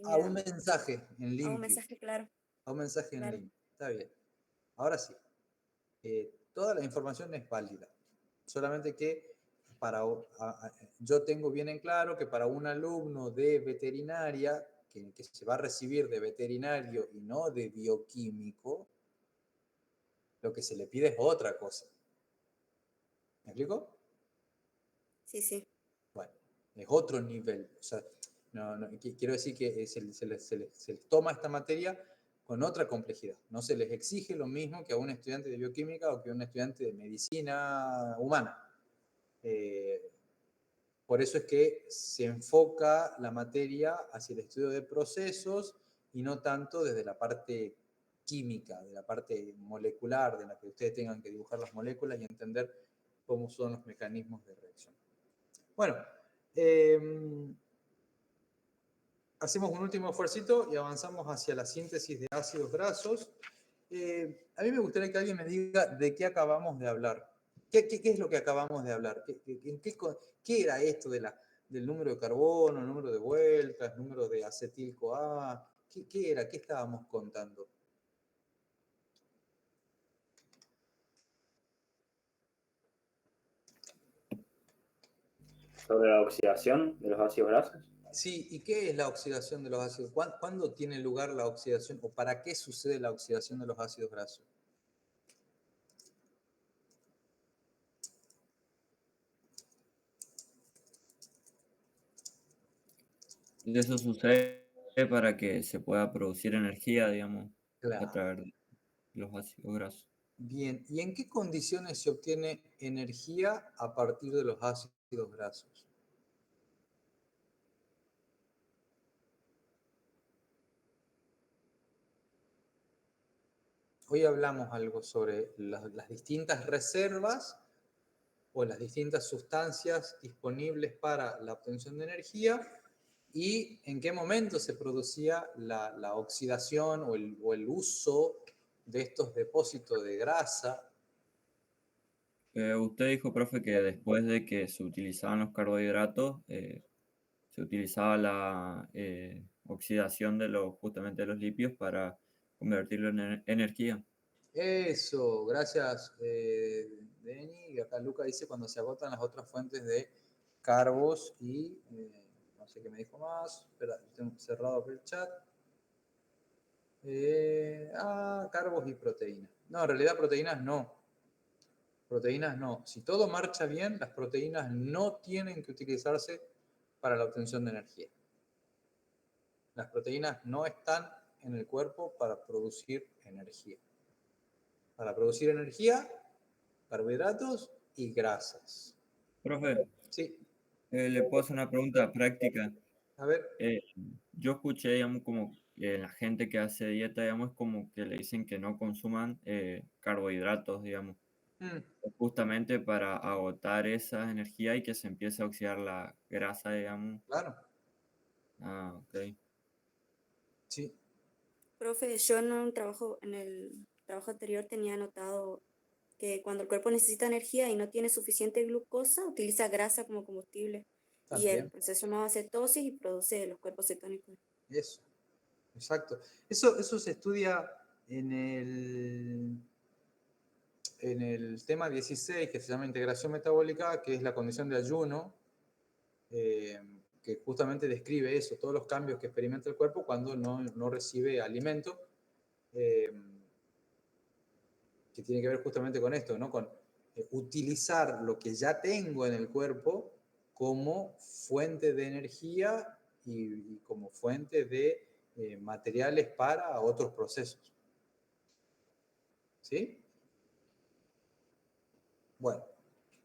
a un mensaje en a un limpio, mensaje claro, a un mensaje en claro. limpio. Está bien. Ahora sí, toda la información es válida, solamente que yo tengo bien en claro que para un alumno de veterinaria, que se va a recibir de veterinario y no de bioquímico, lo que se le pide es otra cosa. ¿Me explico? Sí, sí. Bueno, es otro nivel. O sea, quiero decir que se les toma esta materia con otra complejidad. No se les exige lo mismo que a un estudiante de bioquímica o que a un estudiante de medicina humana. Eh, por eso es que se enfoca la materia hacia el estudio de procesos y no tanto desde la parte química, de la parte molecular, de la que ustedes tengan que dibujar las moléculas y entender cómo son los mecanismos de reacción. Bueno, hacemos un último esfuercito y avanzamos hacia la síntesis de ácidos grasos. A mí me gustaría que alguien me diga de qué acabamos de hablar. ¿Qué es lo que acabamos de hablar? ¿Qué era esto del número de carbono, el número de vueltas, el número de acetil-CoA? ¿Qué era? ¿Qué estábamos contando? Sobre la oxidación de los ácidos grasos. Sí, ¿y qué es la oxidación de los ácidos? ¿Cuándo tiene lugar la oxidación o para qué sucede la oxidación de los ácidos grasos? Y eso sucede para que se pueda producir energía, digamos, a Claro. través de los ácidos grasos. Bien, ¿y en qué condiciones se obtiene energía a partir de los ácidos grasos? Hoy hablamos algo sobre las distintas reservas o las distintas sustancias disponibles para la obtención de energía y en qué momento se producía la oxidación o el uso de estos depósitos de grasa. Usted dijo, profe, que después de que se utilizaban los carbohidratos, se utilizaba la oxidación de justamente de los lípidos para convertirlo en energía. Eso, gracias, Denny. Y acá Luca dice cuando se agotan las otras fuentes de carbos y no sé qué me dijo más. Espera, tengo cerrado por el chat. Carbos y proteínas. No, en realidad proteínas no. Proteínas no. Si todo marcha bien, las proteínas no tienen que utilizarse para la obtención de energía. Las proteínas no están en el cuerpo para producir energía. Para producir energía, carbohidratos y grasas. Profe, Sí, le puedo hacer una pregunta práctica. a ver. Eh, yo escuché, digamos, como que la gente que hace dieta, digamos, como que le dicen que no consuman carbohidratos, digamos, Mm, justamente para agotar esa energía y que se empiece a oxidar la grasa, digamos. claro, Ah, ok. sí. Profe, yo en el trabajo anterior tenía anotado que cuando el cuerpo necesita energía y no tiene suficiente glucosa, utiliza grasa como combustible. Y el También. proceso se llama cetosis y produce los cuerpos cetónicos. Eso, exacto. Eso se estudia en el tema 16, que se llama integración metabólica, que es la condición de ayuno, eh, que justamente describe eso, todos los cambios que experimenta el cuerpo cuando no recibe alimento, eh, que tiene que ver justamente con esto, ¿no? Con utilizar lo que ya tengo en el cuerpo como fuente de energía y como fuente de materiales para otros procesos. ¿Sí? Bueno,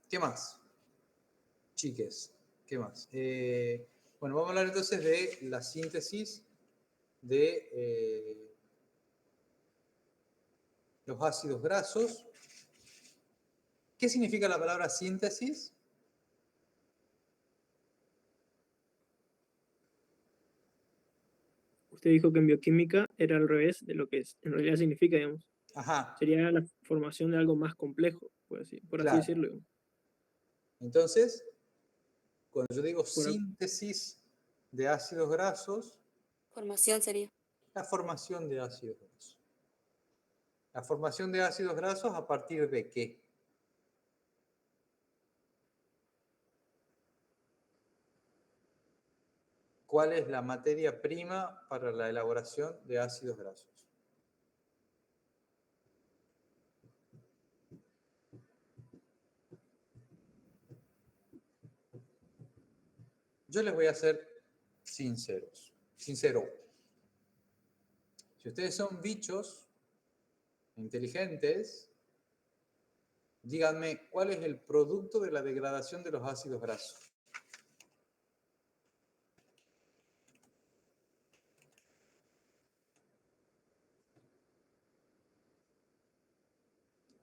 ¿qué más? Chiques, ¿qué más? Bueno, vamos a hablar entonces de la síntesis de los ácidos grasos. ¿Qué significa la palabra síntesis? Usted dijo que en bioquímica era al revés de lo que en realidad significa, digamos. Ajá, Sería la formación de algo más complejo, por así claro. decirlo. Entonces, cuando yo digo Por, síntesis de ácidos grasos, Formación sería. La formación de ácidos grasos. La formación de ácidos grasos ¿a partir de qué? ¿Cuál es la materia prima para la elaboración de ácidos grasos? Yo les voy a ser sincero. Si ustedes son bichos inteligentes, díganme cuál es el producto de la degradación de los ácidos grasos.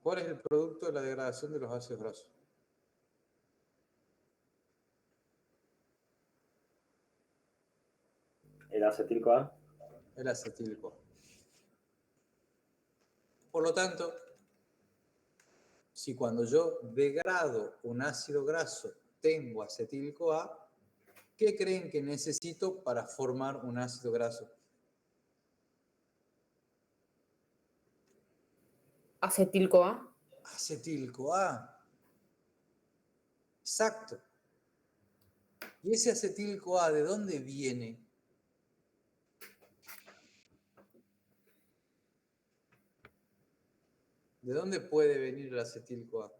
¿Cuál es el producto de la degradación de los ácidos grasos? ¿El acetil-CoA? El acetil-CoA. Por lo tanto, si cuando yo degrado un ácido graso tengo acetil-CoA, ¿qué creen que necesito para formar un ácido graso? Acetil-CoA. Acetil-CoA. Exacto. ¿Y ese acetil-CoA de dónde viene? ¿De dónde puede venir el acetil-CoA?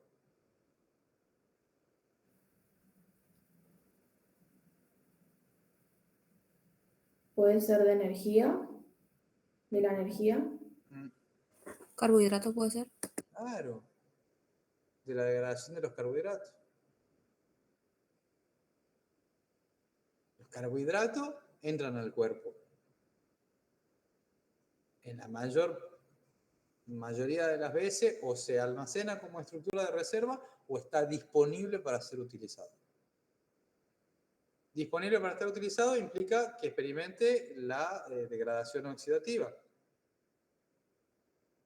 Puede ser de energía, de la energía. Carbohidrato puede ser. Claro. De la degradación de los carbohidratos. Los carbohidratos entran al cuerpo. En la mayoría de las veces o se almacena como estructura de reserva o está disponible para ser utilizado. Disponible para estar utilizado implica que experimente la degradación oxidativa.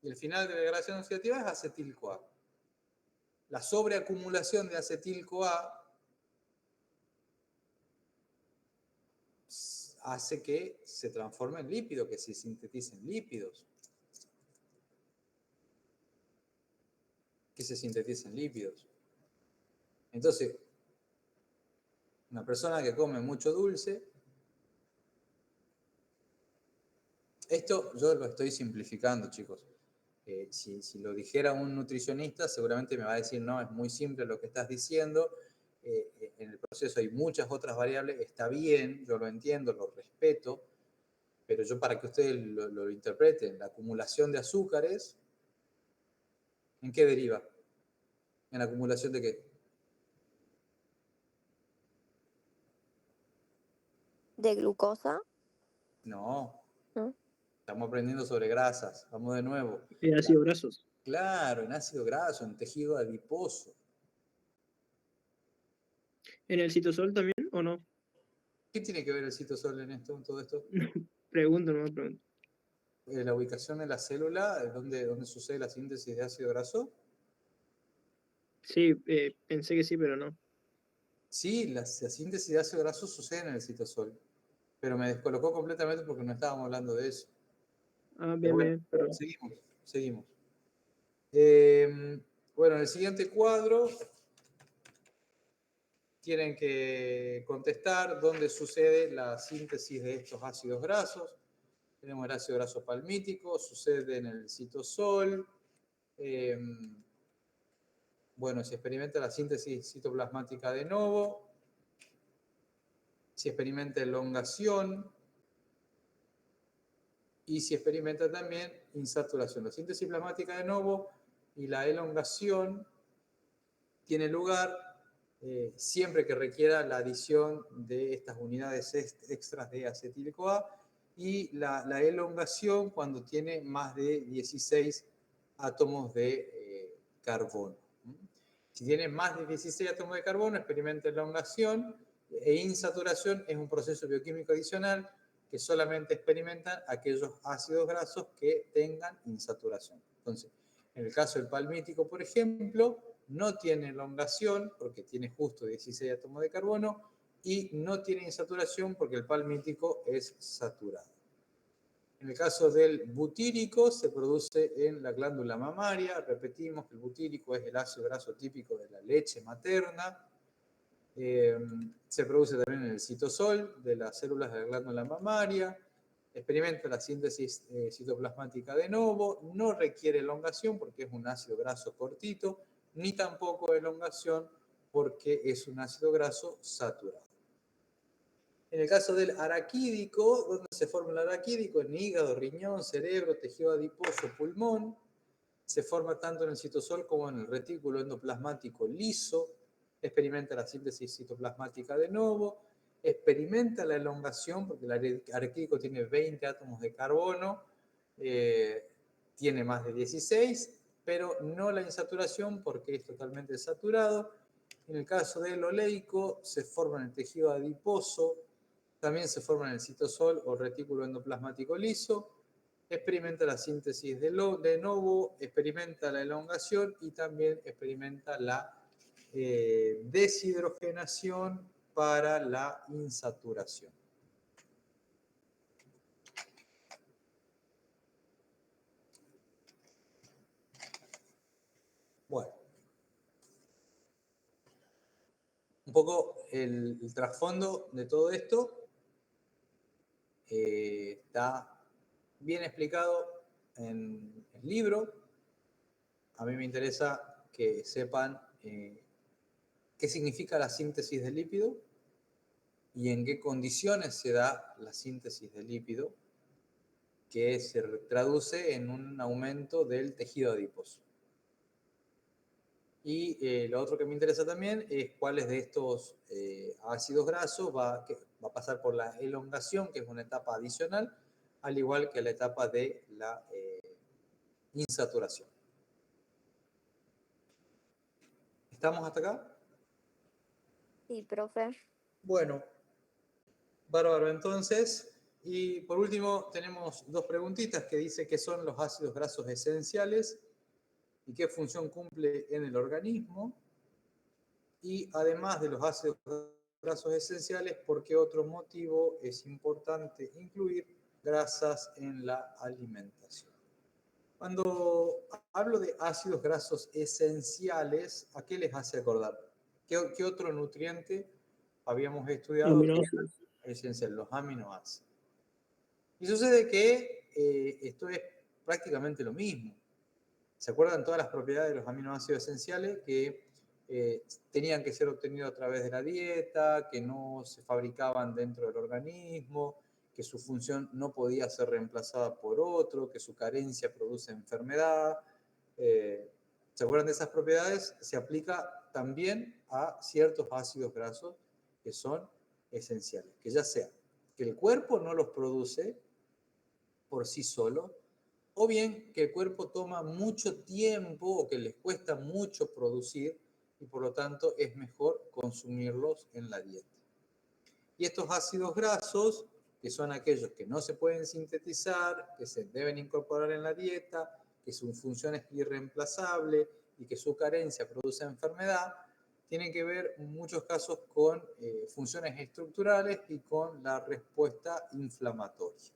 Y el final de la degradación oxidativa es acetil-CoA. La sobreacumulación de acetil-CoA hace que se transforme en lípido, que se sinteticen lípidos. Entonces, una persona que come mucho dulce, esto yo lo estoy simplificando, chicos. Si lo dijera un nutricionista, seguramente me va a decir, no, es muy simple lo que estás diciendo, en el proceso hay muchas otras variables, está bien, yo lo entiendo, lo respeto, pero yo para que ustedes lo interpreten, la acumulación de azúcares, ¿en qué deriva? ¿En la acumulación de qué? ¿De glucosa? No. ¿No? Estamos aprendiendo sobre grasas. Vamos de nuevo. De ácidos grasos. Claro, en ácido graso, en tejido adiposo. ¿En el citosol también o no? ¿Qué tiene que ver el citosol en todo esto? Pregunto, no me pregunto. La ubicación de la célula, es donde sucede la síntesis de ácido graso. Sí, pensé que sí, pero no. Sí, la síntesis de ácido graso sucede en el citosol, pero me descolocó completamente porque no estábamos hablando de eso. Ah, Pero bien, bueno, bien, perdón. seguimos. Bueno, en el siguiente cuadro tienen que contestar dónde sucede la síntesis de estos ácidos grasos. Tenemos el ácido graso palmítico, sucede en el citosol. Bueno, se experimenta la síntesis citoplasmática de novo. Se experimenta elongación. Y se experimenta también insaturación. La síntesis plasmática de novo y la elongación tiene lugar siempre que requiera la adición de estas unidades extras de acetil-CoA y la elongación cuando tiene más de 16 átomos de carbono. Si tiene más de 16 átomos de carbono, experimenta elongación e insaturación es un proceso bioquímico adicional que solamente experimentan aquellos ácidos grasos que tengan insaturación. Entonces, en el caso del palmítico, por ejemplo, no tiene elongación porque tiene justo 16 átomos de carbono y no tiene insaturación porque el palmítico es saturado. En el caso del butírico, se produce en la glándula mamaria. Repetimos que el butírico es el ácido graso típico de la leche materna. Se produce también en el citosol de las células de la glándula mamaria. Experimenta la síntesis citoplasmática de novo. No requiere elongación porque es un ácido graso cortito, ni tampoco elongación porque es un ácido graso saturado. En el caso del araquídico, ¿dónde se forma el araquídico? En hígado, riñón, cerebro, tejido adiposo, pulmón. Se forma tanto en el citosol como en el retículo endoplasmático liso. Experimenta la síntesis citoplasmática de novo. Experimenta la elongación, porque el araquídico tiene 20 átomos de carbono, tiene más de 16, pero no la insaturación porque es totalmente saturado. En el caso del oleico, se forma en el tejido adiposo, también se forma en el citosol o retículo endoplasmático liso. Experimenta la síntesis de novo, experimenta la elongación y también experimenta la deshidrogenación para la insaturación. Bueno, un poco el trasfondo de todo esto está bien explicado en el libro. A mí me interesa que sepan qué significa la síntesis del lípido y en qué condiciones se da la síntesis del lípido, que se traduce en un aumento del tejido adiposo. Y lo otro que me interesa también es cuáles de estos ácidos grasos va a pasar por la elongación, que es una etapa adicional, al igual que la etapa de la insaturación. ¿Estamos hasta acá? Sí, profe. Bueno, bárbaro entonces. Y por último tenemos dos preguntitas que dice qué son los ácidos grasos esenciales y qué función cumple en el organismo. Y además de los ácidos grasos esenciales, ¿por qué otro motivo es importante incluir grasas en la alimentación? Cuando hablo de ácidos grasos esenciales, ¿a qué les hace acordar? ¿Qué otro nutriente habíamos estudiado que Aminoácidos. es esencial? Los aminoácidos. Y sucede que esto es prácticamente lo mismo. ¿Se acuerdan todas las propiedades de los aminoácidos esenciales que tenían que ser obtenidos a través de la dieta, que no se fabricaban dentro del organismo, que su función no podía ser reemplazada por otro, que su carencia produce enfermedad? ¿Se acuerdan de esas propiedades? Se aplica también a ciertos ácidos grasos que son esenciales, que ya sea que el cuerpo no los produce por sí solo, o bien que el cuerpo toma mucho tiempo o que les cuesta mucho producir y por lo tanto es mejor consumirlos en la dieta. Y estos ácidos grasos, que son aquellos que no se pueden sintetizar, que se deben incorporar en la dieta, que su función es irreemplazable y que su carencia produce enfermedad, tienen que ver en muchos casos con funciones estructurales y con la respuesta inflamatoria.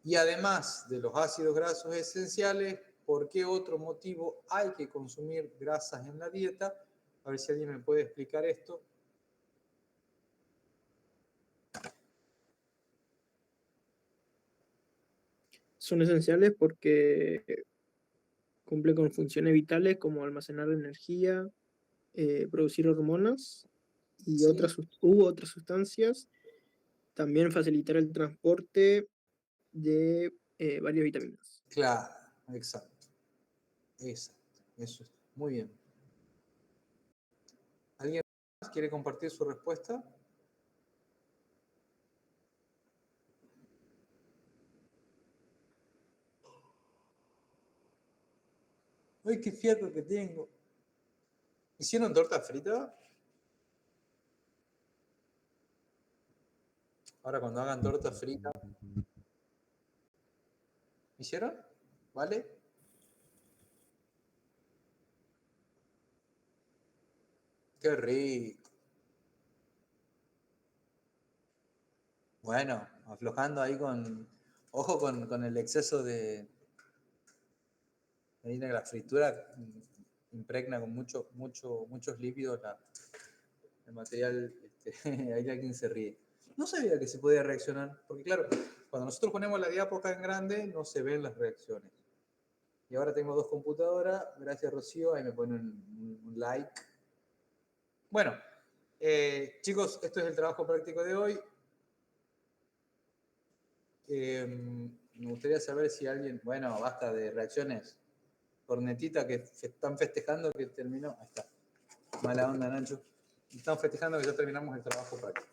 Y además de los ácidos grasos esenciales, ¿por qué otro motivo hay que consumir grasas en la dieta? A ver si alguien me puede explicar esto. Son esenciales porque cumple con funciones vitales como almacenar energía, producir hormonas y Sí. otras sustancias. También facilitar el transporte de varias vitaminas. Claro, exacto. Exacto. Eso es muy bien. ¿Alguien más quiere compartir su respuesta? ¡Ay, qué fierro que tengo! ¿Hicieron torta frita? Ahora cuando hagan torta frita. ¿Hicieron? ¿Vale? ¡Qué rico! Bueno, aflojando ahí con... Ojo con el exceso de... Ahí la fritura impregna con muchos lípidos el material. Ahí alguien se ríe. No sabía que se podía reaccionar, porque claro, cuando nosotros ponemos la diapo acá en grande, no se ven las reacciones. Y ahora tengo 2 computadoras, gracias Rocío, ahí me ponen un like. Bueno, chicos, esto es el trabajo práctico de hoy. Me gustaría saber si alguien, bueno, basta de reacciones. Cornetita que están festejando que terminó. Ahí está. Mala onda, Nacho. Están festejando que ya terminamos el trabajo práctico.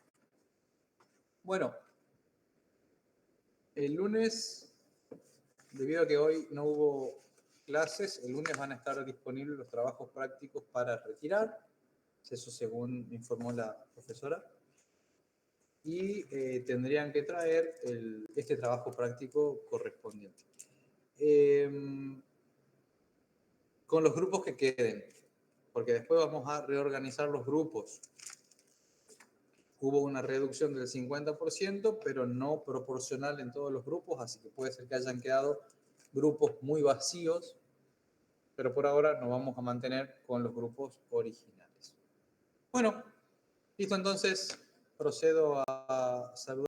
Bueno, el lunes, debido a que hoy no hubo clases, el lunes van a estar disponibles los trabajos prácticos para retirar. Eso según me informó la profesora. Y tendrían que traer este trabajo práctico correspondiente. Con los grupos que queden, porque después vamos a reorganizar los grupos. Hubo una reducción del 50%, pero no proporcional en todos los grupos, así que puede ser que hayan quedado grupos muy vacíos, pero por ahora nos vamos a mantener con los grupos originales. Bueno, listo, entonces procedo a saludar.